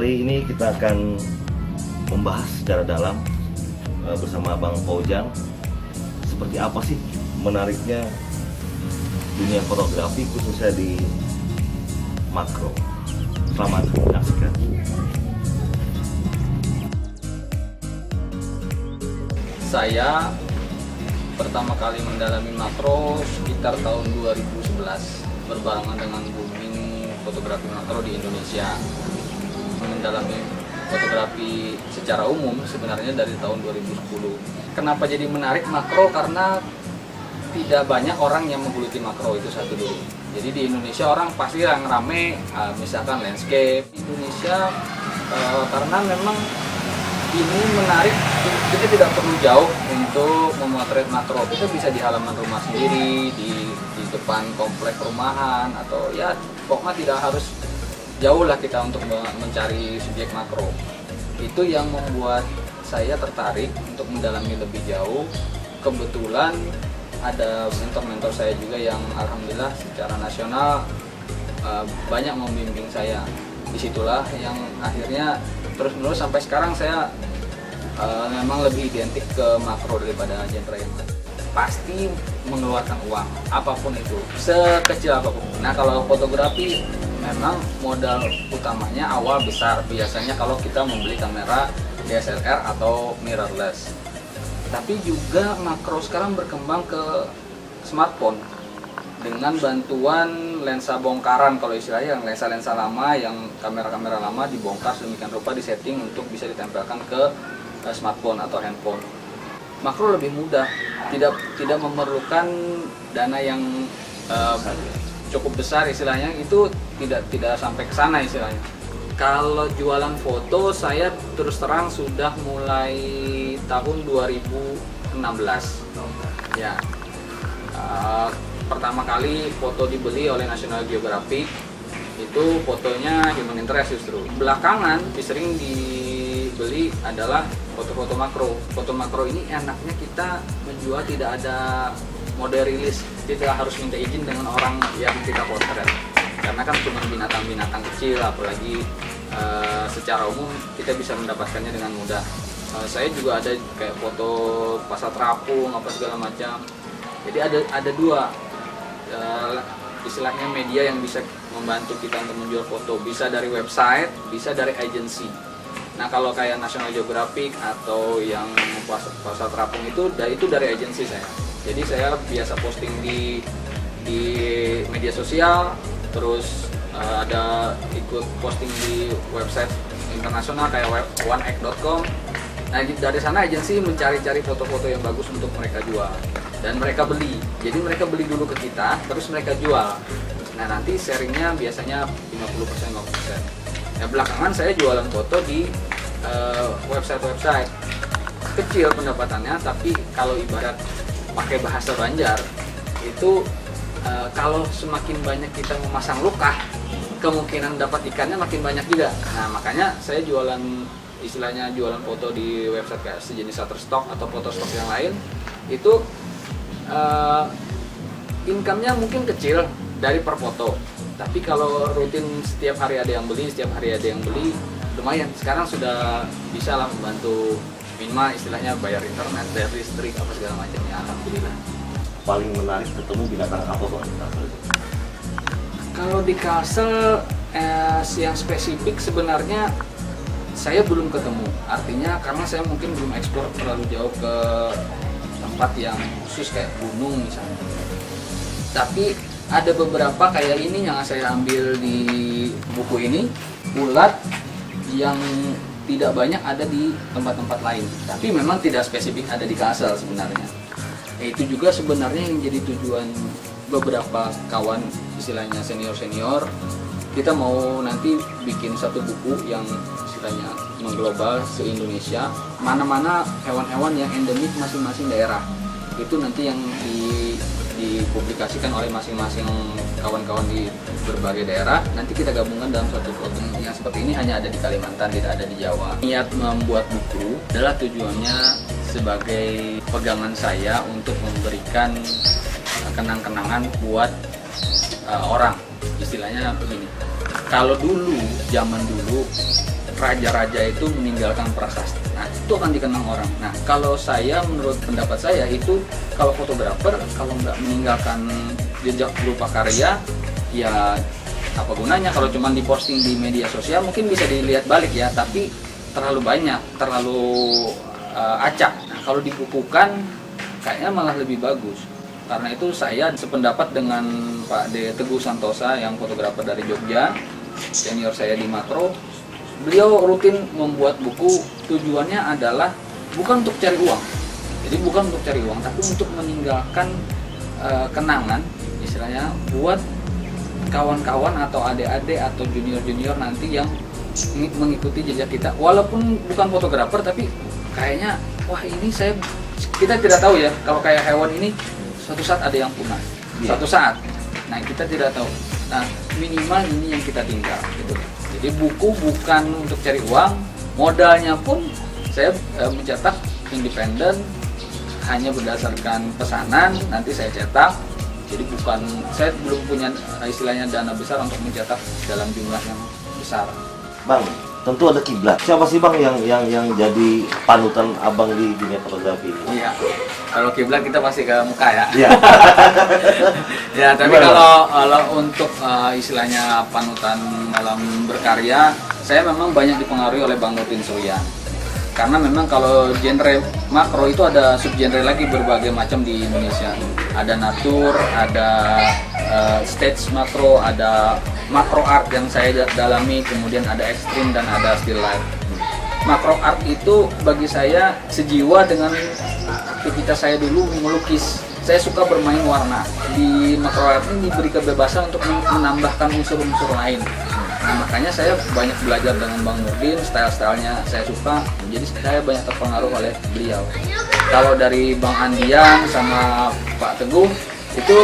Kali ini kita akan membahas secara dalam bersama Bang Fauzan seperti apa sih menariknya dunia fotografi khususnya di makro. Selamat menyaksikan. Saya pertama kali mendalami makro sekitar tahun 2011 berbarengan dengan booming fotografi makro di Indonesia. Mendalami fotografi secara umum sebenarnya dari tahun 2010. Kenapa jadi menarik makro? Karena tidak banyak orang yang menggeluti makro, itu satu dulu. Jadi di Indonesia orang pasti yang rame misalkan landscape Indonesia karena memang ini menarik, kita tidak perlu jauh untuk memotret makro. Kita bisa di halaman rumah sendiri, di depan komplek perumahan, atau ya pokoknya tidak harus jauh lah kita untuk mencari subjek makro. Itu yang membuat saya tertarik untuk mendalami lebih jauh. Kebetulan ada mentor-mentor saya juga yang alhamdulillah secara nasional banyak membimbing saya. Disitulah yang akhirnya terus-menerus sampai sekarang saya memang lebih identik ke makro daripada genre yang lain. Pasti mengeluarkan uang, apapun itu, sekecil apapun. Nah kalau fotografi memang modal utamanya awal besar. Biasanya kalau kita membeli kamera DSLR atau mirrorless. Tapi juga makro sekarang berkembang ke smartphone dengan bantuan lensa bongkaran, kalau istilahnya yang lensa-lensa lama, yang kamera-kamera lama dibongkar sedemikian rupa, disetting untuk bisa ditempelkan ke smartphone atau handphone. Makro lebih mudah, tidak memerlukan dana yang cukup besar istilahnya, itu tidak sampai ke sana istilahnya. Kalau jualan foto saya terus terang sudah mulai tahun 2016. Ya. Pertama kali foto dibeli oleh National Geographic itu fotonya human interest justru. Belakangan sering dibeli adalah foto-foto makro. Foto makro ini enaknya kita menjual tidak ada mode rilis, tidak harus minta izin dengan orang yang kita potret. Karena kan cuma binatang-binatang kecil, apalagi secara umum kita bisa mendapatkannya dengan mudah. Saya juga ada kayak foto pasar terapung apa segala macam. Jadi ada dua istilahnya media yang bisa membantu kita untuk menjual foto, bisa dari website, bisa dari agensi. Nah kalau kayak National Geographic atau yang pasar terapung itu dari agensi saya. Jadi saya biasa posting di media sosial, terus ada ikut posting di website internasional kayak oneegg.com. Nah dari sana agensi mencari-cari foto-foto yang bagus untuk mereka jual dan mereka beli. Jadi mereka beli dulu ke kita, terus mereka jual. Nah nanti sharingnya biasanya 50%. Ya belakangan saya jualan foto di website-website kecil pendapatannya, tapi kalau ibarat pakai bahasa Banjar itu kalau semakin banyak kita memasang lukah, kemungkinan dapat ikannya makin banyak juga. Nah makanya saya jualan, istilahnya jualan foto di website kayak sejenis Shutterstock atau Photostok yang lain, itu income-nya mungkin kecil dari per foto. Tapi kalau rutin setiap hari ada yang beli, lumayan. Sekarang sudah bisa lah membantu minimal istilahnya bayar internet, bayar listrik, apa segala macamnya. Alhamdulillah. Paling menarik ketemu binatang apa Bang? Kalau di Kalsel yang spesifik sebenarnya saya belum ketemu. Artinya karena saya mungkin belum eksplor terlalu jauh ke tempat yang khusus kayak gunung misalnya. Tapi ada beberapa kayak ini yang saya ambil di buku ini, ulat yang tidak banyak ada di tempat-tempat lain. Tapi memang tidak spesifik ada di Kalsel sebenarnya. Itu juga sebenarnya yang jadi tujuan beberapa kawan istilahnya senior-senior. Kita mau nanti bikin satu buku yang istilahnya mengglobal se-Indonesia, mana-mana hewan-hewan yang endemik masing-masing daerah. Itu nanti yang dipublikasikan oleh masing-masing kawan-kawan di berbagai daerah. Nanti kita gabungkan dalam satu volume yang seperti ini, hanya ada di Kalimantan, tidak ada di Jawa. Niat membuat buku adalah tujuannya sebagai pegangan saya untuk memberikan kenang-kenangan buat orang. Istilahnya begini, kalau dulu, zaman dulu raja-raja itu meninggalkan prasasti. Nah, itu akan dikenang orang. Nah, kalau saya, menurut pendapat saya itu, kalau fotografer kalau nggak meninggalkan jejak berupa karya, ya apa gunanya? Kalau cuma diposting di media sosial mungkin bisa dilihat balik ya, tapi terlalu banyak, terlalu acak. Nah, kalau dibukukan kayaknya malah lebih bagus. Karena itu saya sependapat dengan Pak D. Teguh Santosa yang fotografer dari Jogja, senior saya di Makro. Beliau rutin membuat buku, tujuannya adalah bukan untuk cari uang. Jadi bukan untuk cari uang, tapi untuk meninggalkan kenangan, istilahnya buat kawan-kawan atau adik-adik atau junior-junior nanti yang mengikuti jejak kita. Walaupun bukan fotografer, tapi kayaknya wah ini kita tidak tahu ya, kalau kayak hewan ini suatu saat ada yang punah, suatu saat. Nah, kita tidak tahu. Nah, minimal ini yang kita tinggal gitu. Jadi buku bukan untuk cari uang, modalnya pun saya mencetak independen, hanya berdasarkan pesanan, nanti saya cetak. Jadi saya belum punya istilahnya dana besar untuk mencetak dalam jumlah yang besar. Bang, tentu ada kiblat. Siapa sih Bang yang jadi panutan Abang di dunia fotografi ini? Iya. Kalau kiblat kita pasti ke muka ya. Iya. Ya, tapi kalau untuk istilahnya panutan dalam berkarya, saya memang banyak dipengaruhi oleh Bang Nurdin Surya. Karena memang kalau genre makro itu ada subgenre lagi berbagai macam di Indonesia. Ada natur, ada stage makro, ada makro art yang saya dalami, kemudian ada ekstrim dan ada still life. Makro art itu bagi saya sejiwa dengan aktivitas saya dulu melukis. Saya suka bermain warna. Di makro art ini diberi kebebasan untuk menambahkan unsur-unsur lain. Nah, makanya saya banyak belajar dengan Bang Nurdin, style-stylenya saya suka, jadi saya banyak terpengaruh oleh beliau. Kalau dari Bang Andian sama Pak Teguh, itu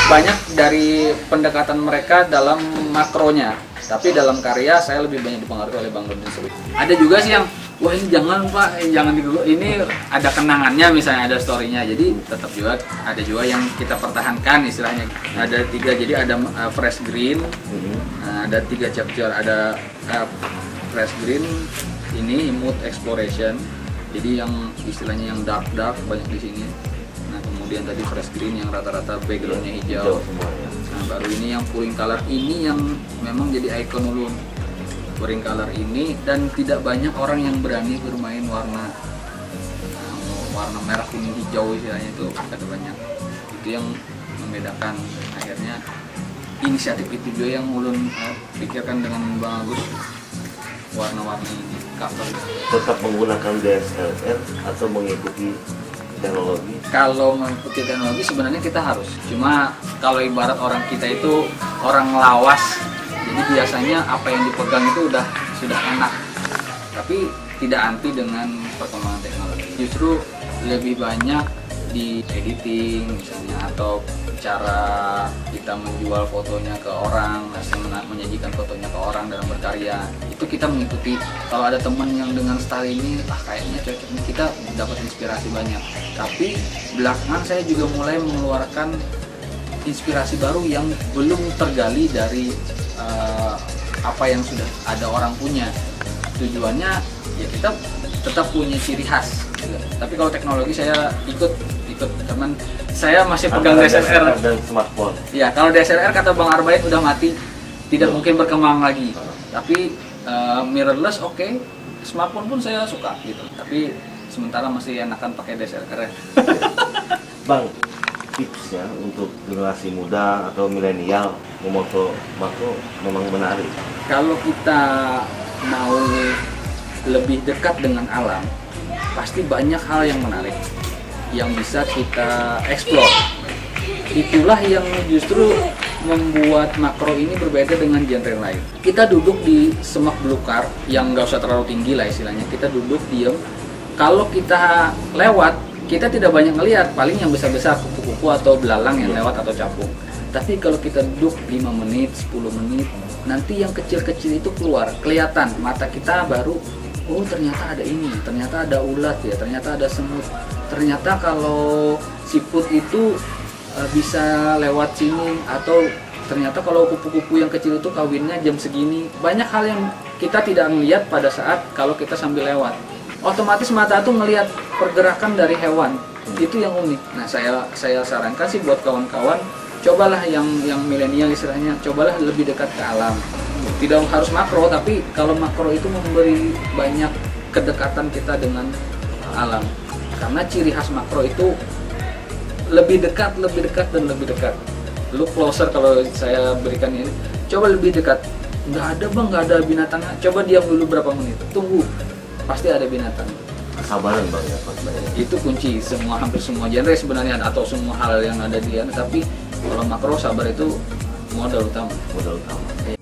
banyak dari pendekatan mereka dalam makronya, tapi dalam karya saya lebih banyak dipengaruhi oleh Bang Nurdin Surya. Ada juga sih yang, wah ini jangan Pak, jangan dulu, ini ada kenangannya misalnya, ada story-nya, jadi tetap juga ada juga yang kita pertahankan istilahnya. Ada 3, jadi ada fresh green, ada 3 chapter, ada fresh green, ini mood exploration, jadi yang istilahnya yang dark banyak di sini. Nah, kemudian tadi fresh green yang rata-rata backgroundnya hijau. Nah, baru ini yang pouring color, ini yang memang jadi ikon ulun. Pouring color ini, dan tidak banyak orang yang berani bermain warna merah, kuning, hijau istilahnya, itu ada banyak. Itu yang membedakan. Akhirnya inisiatif itu juga yang ulun pikirkan dengan Bang Agus, warna-warni ini, cover. Tetap menggunakan DSLR atau mengikuti teknologi? Kalau mengikuti teknologi sebenarnya kita harus. Cuma kalau ibarat orang kita itu orang lawas, jadi biasanya apa yang dipegang itu sudah enak. Tapi tidak anti dengan perkembangan teknologi. Justru lebih banyak di editing misalnya, atau cara kita menjual fotonya ke orang, menyajikan fotonya ke orang dalam berkarya, itu kita mengikuti. Kalau ada teman yang dengan style ini, kayaknya cocok, kita dapat inspirasi banyak. Tapi belakangan saya juga mulai mengeluarkan inspirasi baru yang belum tergali dari apa yang sudah ada orang punya. Tujuannya ya kita tetap punya ciri khas. Tapi kalau teknologi saya ikut teman, saya masih pegang DSLR dan smartphone. Ya, kalau DSLR kata Bang Arbaid udah mati, tidak mungkin berkembang lagi. Tapi mirrorless oke, smartphone pun saya suka gitu. Tapi sementara masih enakan pakai DSLR. Bang, tipsnya untuk generasi muda atau milenial memoto makro memang menarik. Kalau kita mau lebih dekat dengan alam, pasti banyak hal yang menarik yang bisa kita explore. Itulah yang justru membuat makro ini berbeda dengan genre lain. Kita duduk di semak belukar yang nggak usah terlalu tinggi lah istilahnya. Kita duduk diem. Kalau kita lewat, kita tidak banyak ngelihat. Paling yang besar-besar kupu-kupu atau belalang yang lewat atau capung. Tapi kalau kita duduk 5 menit, 10 menit, nanti yang kecil-kecil itu keluar, kelihatan. Mata kita baru, oh ternyata ada ini, ternyata ada ulat ya, ternyata ada semut. Ternyata kalau siput itu bisa lewat sini, atau ternyata kalau kupu-kupu yang kecil itu kawinnya jam segini. Banyak hal yang kita tidak melihat pada saat kalau kita sambil lewat. Otomatis mata tuh melihat pergerakan dari hewan. Itu yang unik. Nah, saya sarankan sih buat kawan-kawan, cobalah yang milenial istilahnya, cobalah lebih dekat ke alam. Tidak harus makro, tapi kalau makro itu memberi banyak kedekatan kita dengan alam. Karena ciri khas makro itu lebih dekat, dan lebih dekat. Look closer kalau saya berikan ini. Coba lebih dekat. Nggak ada bang, nggak ada binatang. Coba diam dulu berapa menit. Tunggu, pasti ada binatang. Kesabaran bang ya Pak. Itu kunci hampir semua genre sebenarnya, atau semua hal yang ada di sana. Tapi kalau makro, sabar itu modal utama. Modal utama.